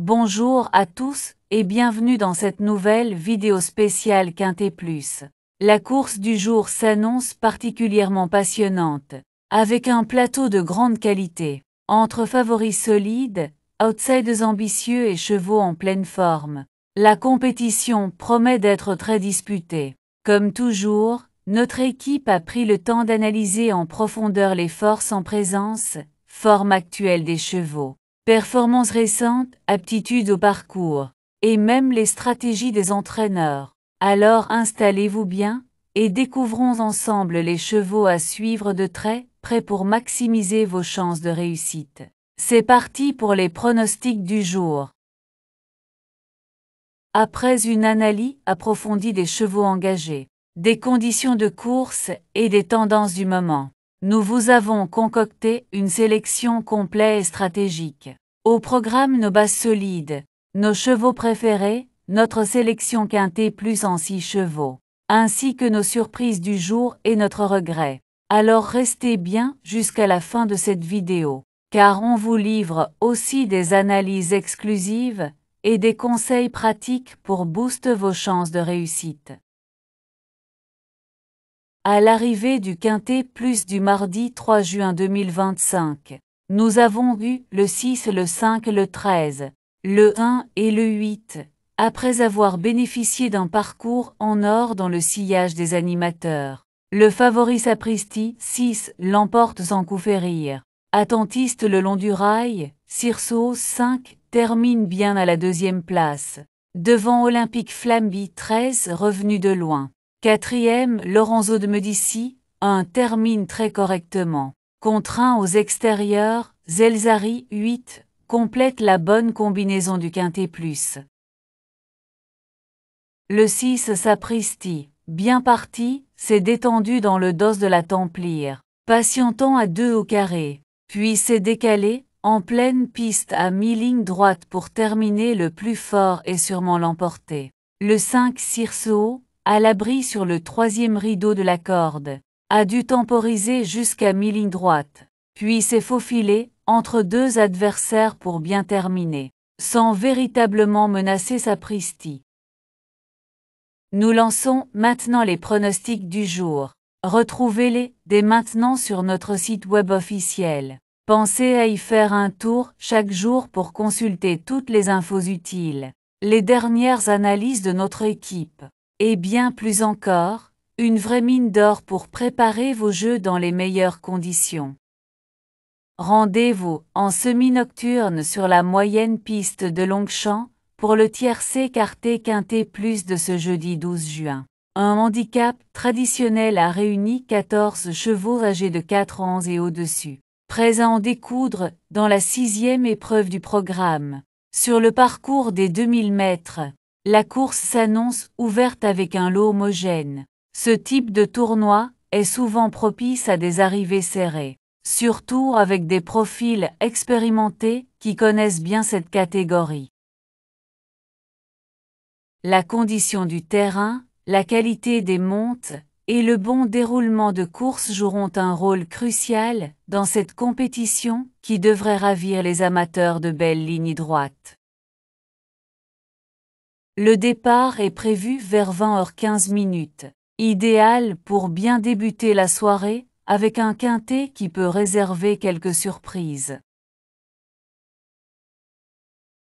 Bonjour à tous et bienvenue dans cette nouvelle vidéo spéciale Quintet Plus. La course du jour s'annonce particulièrement passionnante, avec un plateau de grande qualité, entre favoris solides, outsiders ambitieux et chevaux en pleine forme. La compétition promet d'être très disputée. Comme toujours, notre équipe a pris le temps d'analyser en profondeur les forces en présence, forme actuelle des chevaux, performances récentes, aptitudes au parcours, et même les stratégies des entraîneurs. Alors installez-vous bien, et découvrons ensemble les chevaux à suivre de très près pour maximiser vos chances de réussite. C'est parti pour les pronostics du jour. Après une analyse approfondie des chevaux engagés, des conditions de course et des tendances du moment, nous vous avons concocté une sélection complète et stratégique. Au programme nos bases solides, nos chevaux préférés, notre sélection Quintet Plus en 6 chevaux, ainsi que nos surprises du jour et notre regret. Alors restez bien jusqu'à la fin de cette vidéo, car on vous livre aussi des analyses exclusives et des conseils pratiques pour booster vos chances de réussite. À l'arrivée du Quintet Plus du mardi 3 juin 2025, nous avons eu le 6, le 5, le 13, le 1 et le 8, après avoir bénéficié d'un parcours en or dans le sillage des animateurs. Le favori Sapristi 6 l'emporte sans coup férir. Attentiste le long du rail, Circeau 5 termine bien à la deuxième place. Devant Olympique Flamby 13 revenu de loin. Quatrième, Lorenzo de Medici, 1 termine très correctement. Contraint aux extérieurs, Zelzari 8 complète la bonne combinaison du Quintet Plus. Le 6 Sapristi, bien parti, s'est détendu dans le dos de la Templière, patientant à 2 au carré, puis s'est décalé, en pleine piste à mi-ligne droite pour terminer le plus fort et sûrement l'emporter. Le 5 Circeau, à l'abri sur le 3e rideau de la corde, a dû temporiser jusqu'à mi-ligne droite, puis s'est faufilé entre 2 adversaires pour bien terminer, sans véritablement menacer Sapristi. Nous lançons maintenant les pronostics du jour. Retrouvez-les dès maintenant sur notre site web officiel. Pensez à y faire un tour chaque jour pour consulter toutes les infos utiles, les dernières analyses de notre équipe, et bien plus encore, une vraie mine d'or pour préparer vos jeux dans les meilleures conditions. Rendez-vous en semi-nocturne sur la moyenne piste de Longchamp pour le tiercé écarté Quintet Plus de ce jeudi 12 juin. Un handicap traditionnel a réuni 14 chevaux âgés de 4 ans et au-dessus, prêts à en découdre dans la 6e épreuve du programme. Sur le parcours des 2000 mètres, la course s'annonce ouverte avec un lot homogène. Ce type de tournoi est souvent propice à des arrivées serrées, surtout avec des profils expérimentés qui connaissent bien cette catégorie. La condition du terrain, la qualité des montes et le bon déroulement de course joueront un rôle crucial dans cette compétition qui devrait ravir les amateurs de belles lignes droites. Le départ est prévu vers 20h15, idéal pour bien débuter la soirée avec un quintet qui peut réserver quelques surprises.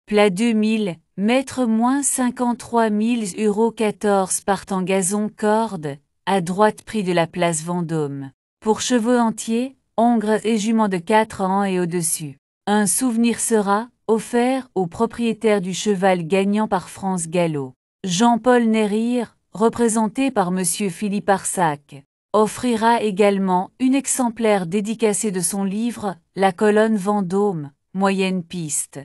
Plat 2000, mètres moins 53 000 € 14 partent en gazon corde, à droite prix de la place Vendôme. Pour chevaux entiers, hongres et juments de 4 ans et au-dessus. Un souvenir sera offert au propriétaire du cheval gagnant par France Gallo. Jean-Paul Nérir, représenté par Monsieur Philippe Arsac, offrira également une exemplaire dédicacée de son livre « La colonne Vendôme, moyenne piste ».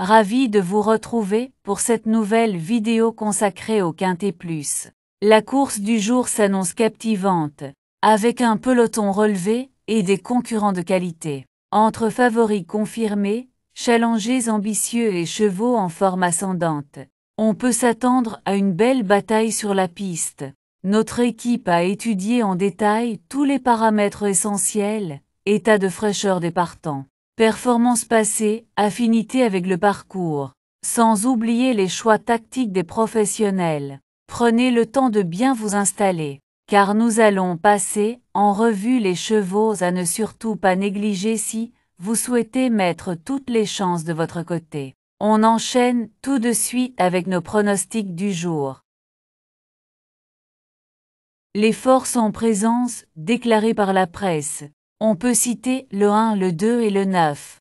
Ravi de vous retrouver pour cette nouvelle vidéo consacrée au Quintet Plus. La course du jour s'annonce captivante, avec un peloton relevé et des concurrents de qualité. Entre favoris confirmés, challengers ambitieux et chevaux en forme ascendante, on peut s'attendre à une belle bataille sur la piste. Notre équipe a étudié en détail tous les paramètres essentiels, état de fraîcheur des partants, performance passée, affinité avec le parcours. Sans oublier les choix tactiques des professionnels. Prenez le temps de bien vous installer, car nous allons passer en revue les chevaux à ne surtout pas négliger si vous souhaitez mettre toutes les chances de votre côté. On enchaîne tout de suite avec nos pronostics du jour. Les forces en présence, déclarées par la presse. On peut citer le 1, le 2 et le 9.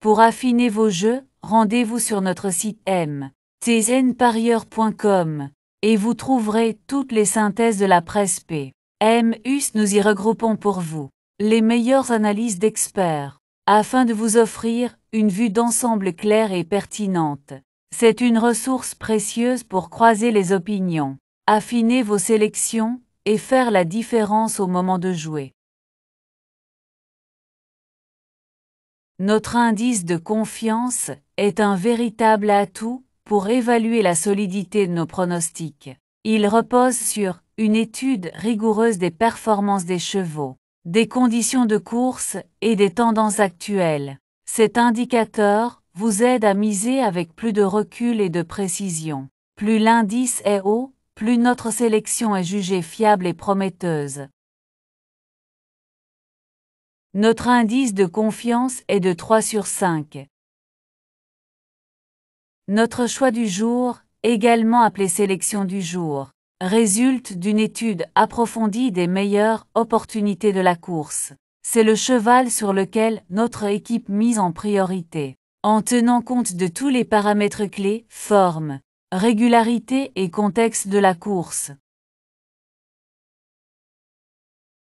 Pour affiner vos jeux, rendez-vous sur notre site mtznparieur.com et vous trouverez toutes les synthèses de la presse PMUS. Nous y regroupons pour vous les meilleures analyses d'experts, afin de vous offrir une vue d'ensemble claire et pertinente. C'est une ressource précieuse pour croiser les opinions, affiner vos sélections et faire la différence au moment de jouer. Notre indice de confiance est un véritable atout pour évaluer la solidité de nos pronostics. Il repose sur une étude rigoureuse des performances des chevaux, des conditions de course et des tendances actuelles. Cet indicateur vous aide à miser avec plus de recul et de précision. Plus l'indice est haut, plus notre sélection est jugée fiable et prometteuse. Notre indice de confiance est de 3 sur 5. Notre choix du jour, également appelé sélection du jour, résulte d'une étude approfondie des meilleures opportunités de la course. C'est le cheval sur lequel notre équipe mise en priorité, en tenant compte de tous les paramètres clés, forme, régularité et contexte de la course.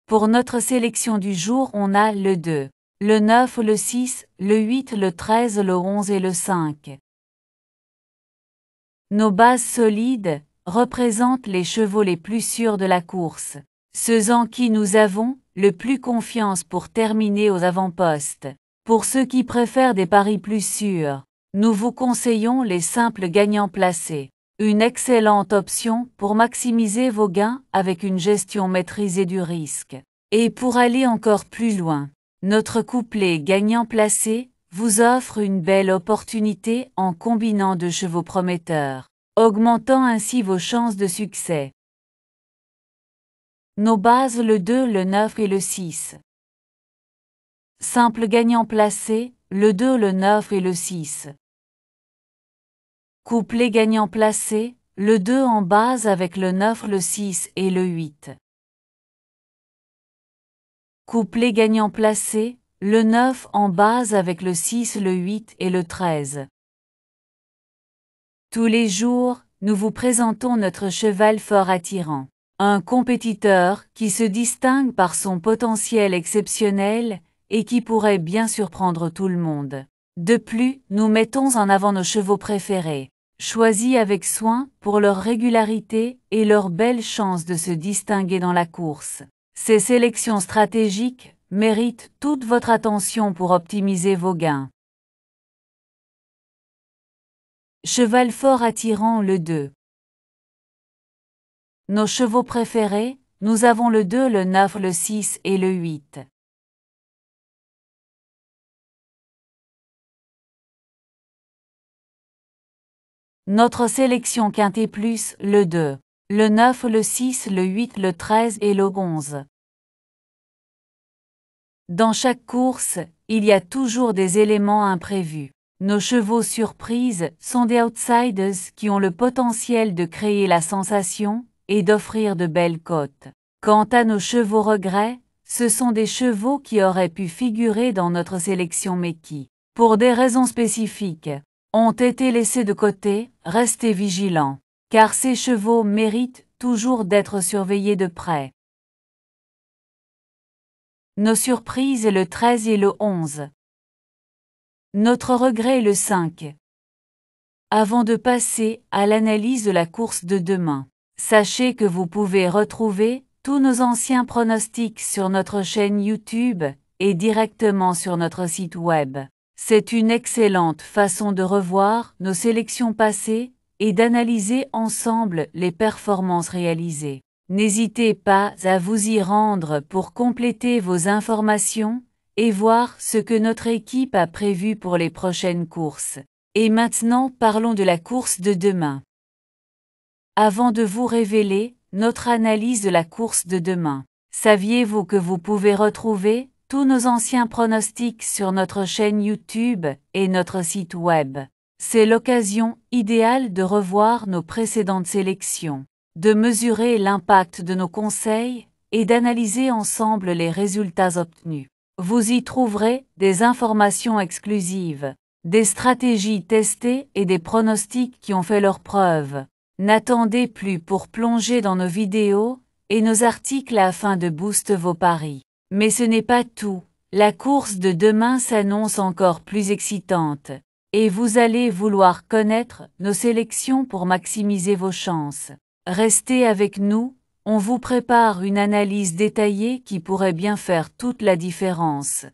Pour notre sélection du jour, on a le 2, le 9, le 6, le 8, le 13, le 11 et le 5. Nos bases solides représentent les chevaux les plus sûrs de la course, ceux en qui nous avons le plus confiance pour terminer aux avant-postes. Pour ceux qui préfèrent des paris plus sûrs, nous vous conseillons les simples gagnants placés, une excellente option pour maximiser vos gains avec une gestion maîtrisée du risque. Et pour aller encore plus loin, notre couplet gagnant placé vous offre une belle opportunité en combinant deux chevaux prometteurs, augmentant ainsi vos chances de succès. Nos bases le 2, le 9 et le 6. Simple gagnant placé, le 2, le 9 et le 6. Couplet gagnant placé, le 2 en base avec le 9, le 6 et le 8. Couplet gagnant placé, le 9 en base avec le 6, le 8 et le 13. Tous les jours, nous vous présentons notre cheval fort attirant. Un compétiteur qui se distingue par son potentiel exceptionnel et qui pourrait bien surprendre tout le monde. De plus, nous mettons en avant nos chevaux préférés, choisis avec soin pour leur régularité et leur belle chance de se distinguer dans la course. Ces sélections stratégiques méritent toute votre attention pour optimiser vos gains. Cheval fort attirant le 2. Nos chevaux préférés, nous avons le 2, le 9, le 6 et le 8. Notre sélection quintet plus, le 2, le 9, le 6, le 8, le 13 et le 11. Dans chaque course, il y a toujours des éléments imprévus. Nos chevaux surprises sont des outsiders qui ont le potentiel de créer la sensation et d'offrir de belles cotes. Quant à nos chevaux regrets, ce sont des chevaux qui auraient pu figurer dans notre sélection mais qui, pour des raisons spécifiques, ont été laissés de côté. Restez vigilants, car ces chevaux méritent toujours d'être surveillés de près. Nos surprises le 13 et le 11. Notre regret le 5. Avant de passer à l'analyse de la course de demain, sachez que vous pouvez retrouver tous nos anciens pronostics sur notre chaîne YouTube et directement sur notre site web. C'est une excellente façon de revoir nos sélections passées et d'analyser ensemble les performances réalisées. N'hésitez pas à vous y rendre pour compléter vos informations et voir ce que notre équipe a prévu pour les prochaines courses. Et maintenant parlons de la course de demain. Avant de vous révéler notre analyse de la course de demain, saviez-vous que vous pouvez retrouver tous nos anciens pronostics sur notre chaîne YouTube et notre site web? C'est l'occasion idéale de revoir nos précédentes sélections, de mesurer l'impact de nos conseils et d'analyser ensemble les résultats obtenus. Vous y trouverez des informations exclusives, des stratégies testées et des pronostics qui ont fait leurs preuves. N'attendez plus pour plonger dans nos vidéos et nos articles afin de booster vos paris. Mais ce n'est pas tout. La course de demain s'annonce encore plus excitante. Et vous allez vouloir connaître nos sélections pour maximiser vos chances. Restez avec nous, on vous prépare une analyse détaillée qui pourrait bien faire toute la différence.